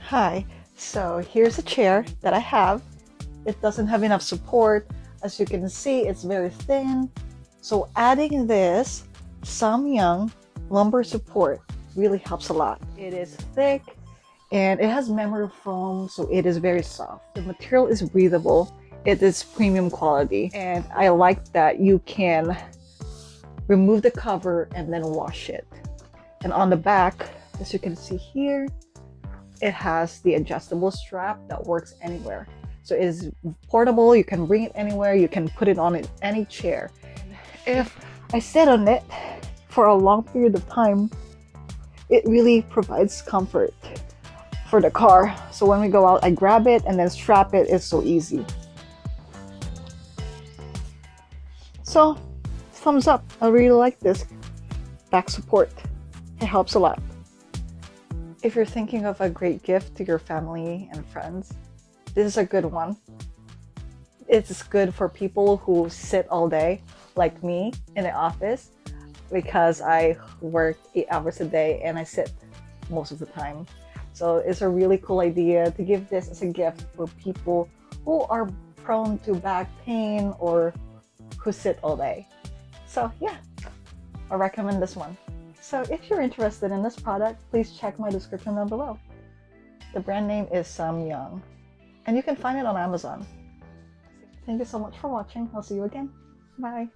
Hi, so here's a chair that I have. It doesn't have enough support. As you can see, it's very thin. So adding this Samyang lumbar support really helps a lot. It is thick and it has memory foam, so it is very soft. The material is breathable. It is premium quality, and I like that you can remove the cover and then wash it. And on the back, as you can see here, it has the adjustable strap that works anywhere. So it is portable, you can bring it anywhere, you can put it on any chair. If I sit on it for a long period of time, it really provides comfort for the car. So when we go out, I grab it and then strap it. It's so easy. So thumbs up. I really like this back support. It helps a lot. If you're thinking of a great gift to your family and friends, this is a good one. It's good for people who sit all day, like me, in the office, because I work 8 hours a day and I sit most of the time. So it's a really cool idea to give this as a gift for people who are prone to back pain or who sit all day. So yeah, I recommend this one. So if you're interested in this product, please check my description down below. The brand name is Samyang, and you can find it on Amazon. Thank you so much for watching. I'll see you again. Bye.